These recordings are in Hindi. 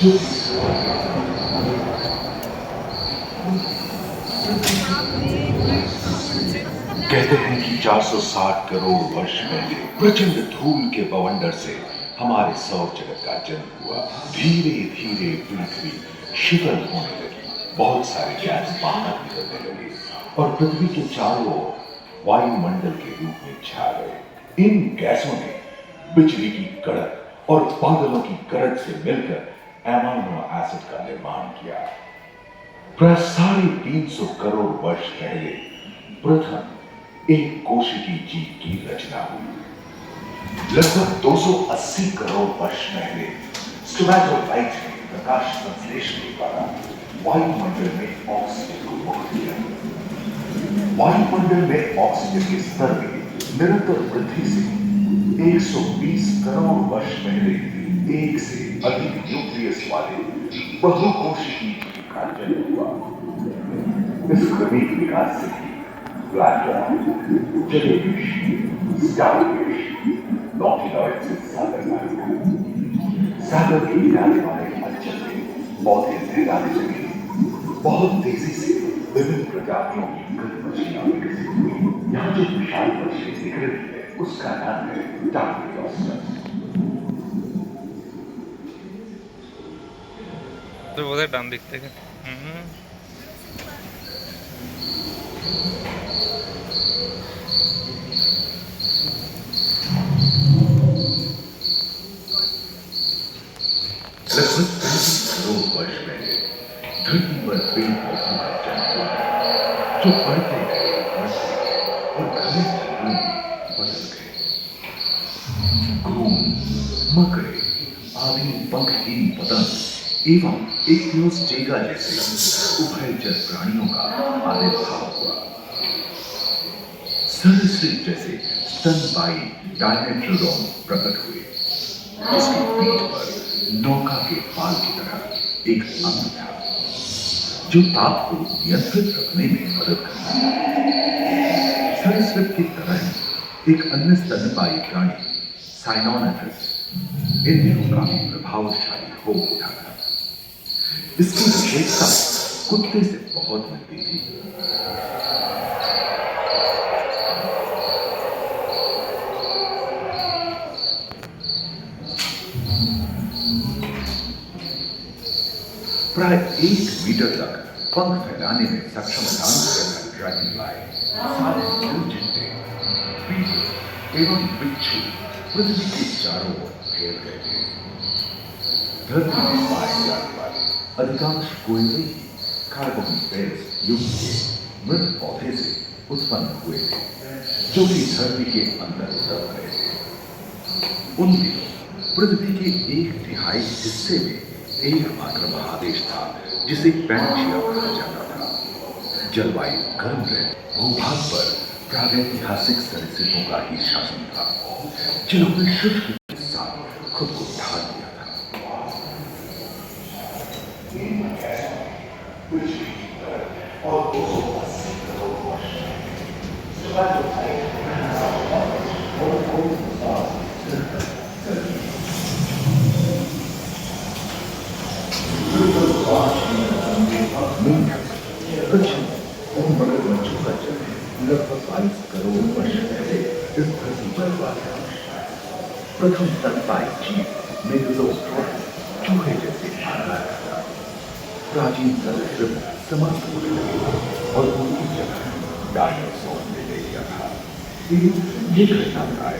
जो कहते हैं कि 460 करोड़ वर्ष पहले प्रचंड धूल के बवंडर से हमारे सौर जगत का जन्म हुआ। धीरे धीरे पृथ्वी शीतल होने लगी, बहुत सारे गैस बाहर निकलने लगे और पृथ्वी के चारों ओर वायुमंडल के रूप में छा गए। इन गैसों ने बिजली की कड़क और बादलों की गरज से मिलकर एमाइनो एसिड का निर्माण किया। प्राय 350 करोड़ वर्ष पहले प्रथम एक कोशिकीय जीव की रचना हुई। लगभग 280 करोड़ वर्ष पहले स्टोमैटोलाइट ने प्रकाश संश्लेषण के द्वारा वायुमंडल में ऑक्सीजन को मुक्त किया। वायुमंडल में ऑक्सीजन के स्तर में निरंतर वृद्धि से 120 करोड़ वर्ष पहले एक से अधिक न्यूक्लियस वाले बहुकोशिकीय जीव का जन्म हुआ। इस क्रमिक विकास से प्लांटन, जेलीफिश, स्टारफिश, नॉटिलॉइड से सागर के किनारे वाले अंचल में पौधे फैलाने लगे। बहुत तेजी से विभिन्न प्रजातियों की कई मछलियां विकसित हुई। यहाँ जो विशाल मछली दिख रही है उसका नाम है टार्टियोस्टस। तो वो डाम दिखते हैं। लगभग 35 करोड़ वर्ष पहले धरती पर पेड़ पौधों का जन्म हुआ, जो बढ़ते गए, बढ़ते गए और घने जंगलों में बदल गए। घूम, मकड़े आदि पंखहीन पतंग एवं एक्टियोस्टेगा जैसे उभयचर प्राणियों का आविर्भाव हुआ। सरीसृप जैसे स्तनपायी डायमेट्रोडॉन प्रकट हुए, जिसकी पीठ पर नौका के पाल की तरह एक अंग था, जो ताप को नियंत्रित रखने में मदद करता है। सरीसृप की तरह ही एक अन्य स्तनपायी प्राणी साइनोनेथस इन दिनों काफी प्रभावशाली हो उठा था। इसकी विशेषता कुत्ते से बहुत मिलती थी। प्राय 1 मीटर तक पंख फैलाने में सक्षम ड्रैगन फ्लाई, सारे चिमटे, बीटल एवं बिच्छू पृथ्वी के चारों ओर फैल गए थे। धरती में पाए जाने वाले अधिकांश कोयले कार्बोनिफेरस युग के मृत पौधे से उत्पन्न हुए थे, जो कि धरती के अंदर दब रहे थे। उन दिनों पृथ्वी के 1/3 हिस्से में एकमात्र महादेश था जिसे पैंजिया कहा जाता था। जलवायु गर्म रहे, भूभाग पर प्रागैतिहासिक सरीसृपों का ही शासन था, जिन्होंने शुष्क के साथ खुद को ढाल दिया था। लगभग 22 करोड़ वर्ष पहले इस धरती पर हुआ था। प्रथम स्तनपायी जीव मेगालोस्ट्रोन चूहे जैसे आकार था। प्राचीन सरीसृप समाप्त होने लगे और उनकी जगह डायनासोर ने ले लिया था। ये घटना प्राय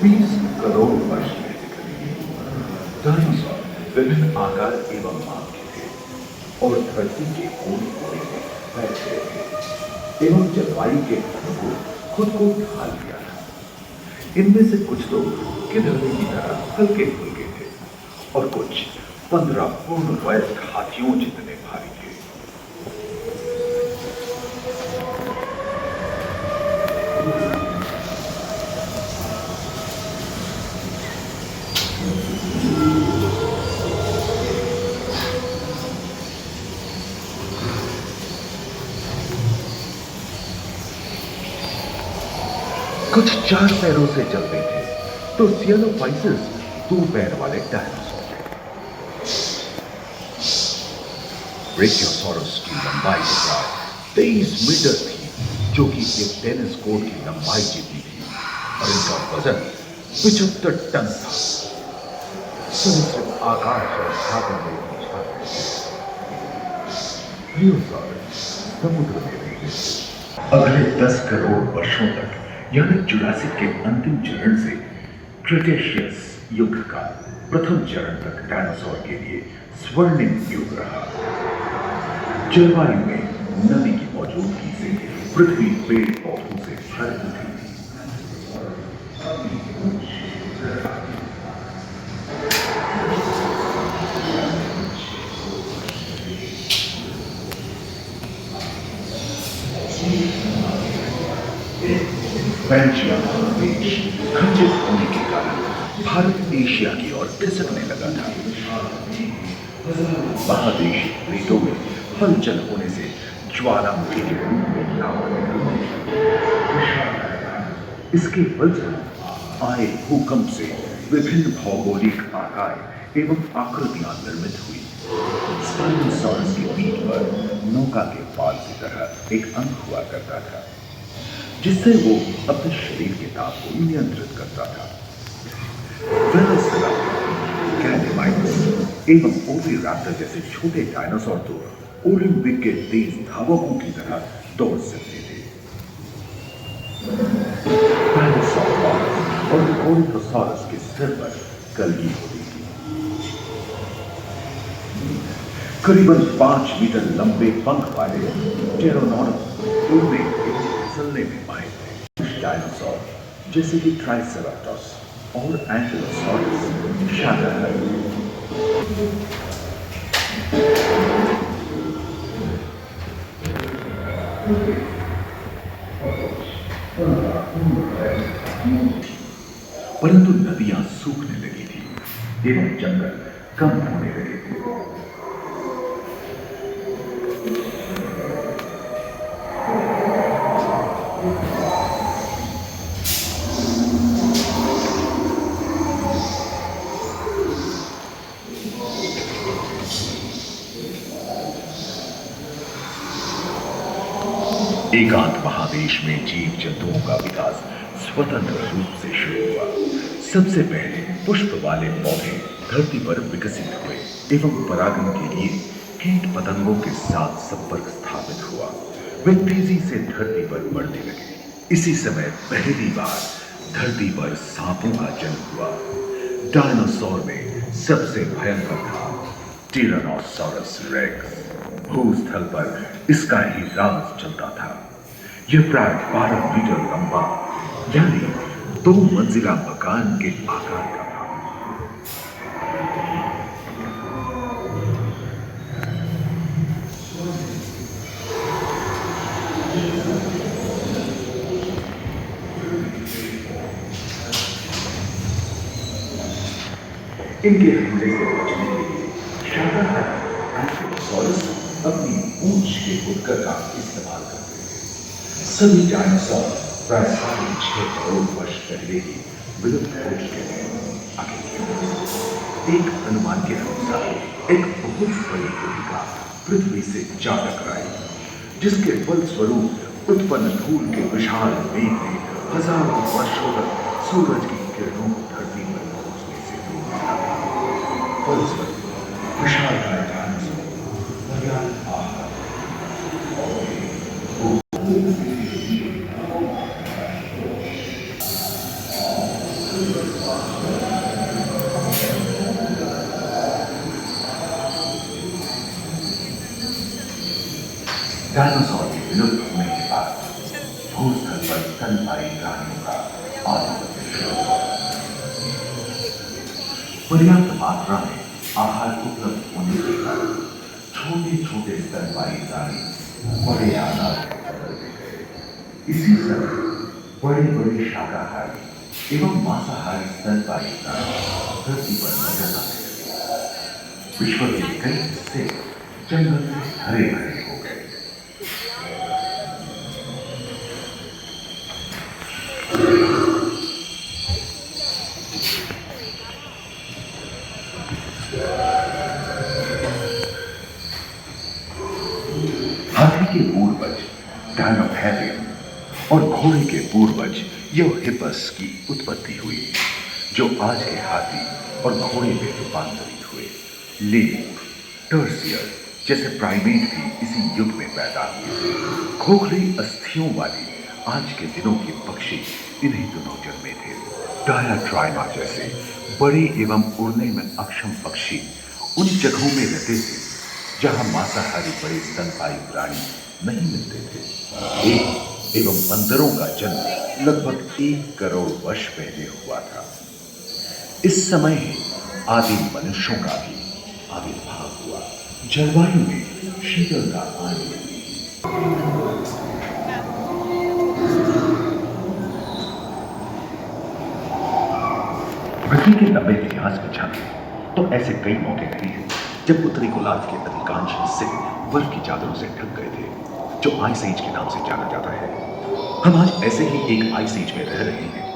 20 करोड़ वर्ष पहले घटी। डायनासोर विभिन्न आकार एवं माप के थे और धरती के कोने कोने में फैल गए थे एवं जलवायु के अनुकूल खुद को ढाल दिया था। इनमें से कुछ लोग गिद्धों की तरह हल्के फुल्के थे और कुछ 15 पूर्ण वयस्क हाथियों जितने भारी थे। कुछ 4 पैरों से चलते थे तो सियालोफाइसिस 2 पैर वाले डायनासोर थे। ब्रेकियोसॉरस की लंबाई प्राय 23 मीटर थी, जो कि एक टेनिस कोर्ट की लंबाई जितनी थी, और इनका वजन 75 टन था। समुद्र आकाश और सागर में पहुंचता है। ब्रेकियोसॉरस समुद्र में रहते थे। अगले 10 करोड़ वर्षों तक, यानी जुरासिक के अंतिम चरण से क्रिटेशियस युग का प्रथम चरण तक डायनासोर के लिए स्वर्णिम युग रहा। जलवायु में नमी की मौजूदगी से पृथ्वी पेड़ पौधों से भर उठी थी। पैंजिया देश खंडित होने के कारण भारत एशिया की ओर खिसकने लगा था। महादेश प्लेटों में हलचल होने से ज्वालामुखी के रूप में लावा निकलने लगी। इसके फलस्वरूप आए भूकंप से विभिन्न भौगोलिक आकार एवं आकृतियां निर्मित हुई। स्पाइनोसॉरस की पीठ पर नौका के पाल की तरह एक अंग हुआ करता था, जिससे वो अपने शरीर के ताप को नियंत्रित करता था। वेलोसिराप्टर, कैलेमाइट्स एवं ओविराप्टर जैसे छोटे डायनासोर तो ओलंपिक के तेज धावकों की तरह दौड़ सकते थे। पैरासॉरस और ओरिथोसॉरस के सिर पर कलगी होती थी। करीबन 5 मीटर लंबे पंख वाले टेरोनोडोन उड़ने एवं फिसलने में माहिर थे। डायनासोर जैसे कि ट्राइसेराटोप्स और एंकिलोसॉरस शाकाहारी। परंतु नदियां सूखने लगी थी एवं जंगल कम होने लगे थे। एकांत महादेश में जीव जंतुओं का विकास स्वतंत्र रूप से शुरू हुआ। सबसे पहले पुष्प वाले पौधे धरती पर विकसित हुए एवं परागण के लिए कीट पतंगों के साथ संपर्क स्थापित हुआ। वे तेजी से धरती पर बढ़ने लगे। इसी समय पहली बार धरती पर सांपों का जन्म हुआ। डायनासोर में सबसे भयंकर था टिरानोसॉरस रेक्स। भूस्थल पर इसका ही राज चलता था। यह प्राय 12 मीटर लंबा, यानी 2 मंजिला मकान के आकार का था। इनके हमले से बचने के लिए शाकाहारी एंकिलोसॉरस अपनी पूंछ के उत्कर का इस्तेमाल करते थे। सभी डायनासोर प्राय 6.5 करोड़ वर्ष पहले ही विलुप्त हो चुके थे। एक अनुमान के अनुसार एक बहुत बड़ी भूमिका पृथ्वी से जा टकराई, जिसके फलस्वरूप उत्पन्न धूल के विशाल मेघ ने हजारों वर्षों तक सूरज की किरणों को धरती पर पहुंचने से रोक दिया था। फलस्वरूप विशालकाय डायनासोर पर्याप्त आहार डायनासोर के विलुप्त होने के बाद भूस्थल पर स्तनपायी प्राणियों का आधिपत्य शुरू हुआ। पर्याप्त मात्रा में आहार उपलब्ध होने के कारण छोटे छोटे स्तनपायी प्राणी बड़े आकार में बदलते गए। इसी समय बड़े बड़े शाकाहारी एवं मांसाहारी स्तनपायी प्राणी धरती पर नजर आने लगे। विश्व के कई हिस्से जंगल से हरे भरे हो गए। डायनोथेरियम और घोड़े के पूर्वज यूहिपस की उत्पत्ति हुई, जो आज के हाथी और घोड़े में रूपांतरित हुए। लेमूर, टर्सियर जैसे प्राइमेट भी इसी युग में पैदा हुए। खोखली अस्थियों वाली आज के दिनों के पक्षी इन्हीं दिनों जन्मे थे। डायाट्राइमा जैसे बड़े एवं उड़ने में अक्षम पक्षी उन जगहों में रहते थे जहां मांसाहारी बड़े स्तनपायी प्राणी नहीं मिलते थे। एक एवं बंदरों का जन्म लगभग 1 करोड़ वर्ष पहले हुआ था। इस समय ही आदिम मनुष्यों का भी आविर्भाव हुआ। जलवायु में शीतलता आने लगी। पृथ्वी के लंबे इतिहास में झांके तो ऐसे कई मौके रहे हैं जब उत्तरी गोलार्ध के अधिकांश हिस्से बर्फ की चादरों से ढक गए थे, जो आइस एज के नाम से जाना जाता है। हम आज ऐसे ही एक आइस एज में रह रहे हैं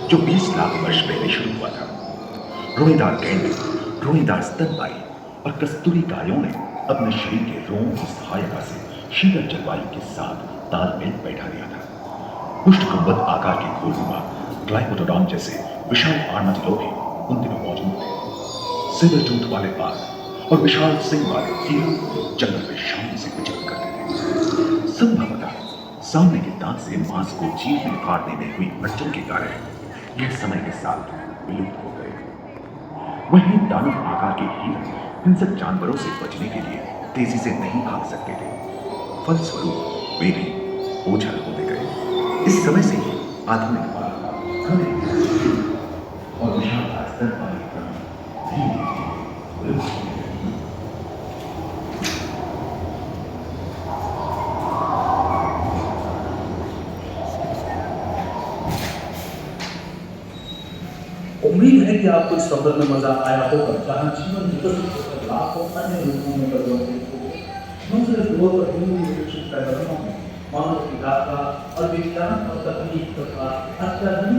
जो 20 लाख वर्ष पहले शुरू हुआ था। रोएदार गेंडे, रोएदार स्तनपायी और कस्तूरी गायों ने अपने शरीर के रोमों की सहायता से शीतल जलवायु के साथ तालमेल बैठा लिया था। पुष्ट गुंबद आकार के घोलनुमा ग्लाइकोडोडॉन जैसे विशाल आर्madillo भी उन दिनों मौजूद थे। सिर टूथ वाले बाघ और विशाल सिंह वाले हीरो जंगल में शांति से विचरण करते थे। संभवतः सामने के दांत से मांस को चीरने फाड़ने में हुई अड़चन के कारण यह समय के साथ विलुप्त हो गए। वहीं दानव आकार के हिरण हिंसक जानवरों से बचने के लिए तेजी से नहीं भाग सकते थे। फलस्वरूप वे भी ओझल होते गए। इस समय से ही आधुनिक बाघ और विशाल स्तनपायी प्राणी धीरे-धीरे विलुप्त होते गए। उम्मीद है कि आपको इस सफर में मजा आया होगा, जहां जीवन विकसित होकर लाखों अन्य रूपों में परिवर्तित हो। हम सिर्फ दो पर हिंदी विकसित पैटर्नों में मानव की यात्रा और विज्ञान और तकनीक तथा अत्याधुनिक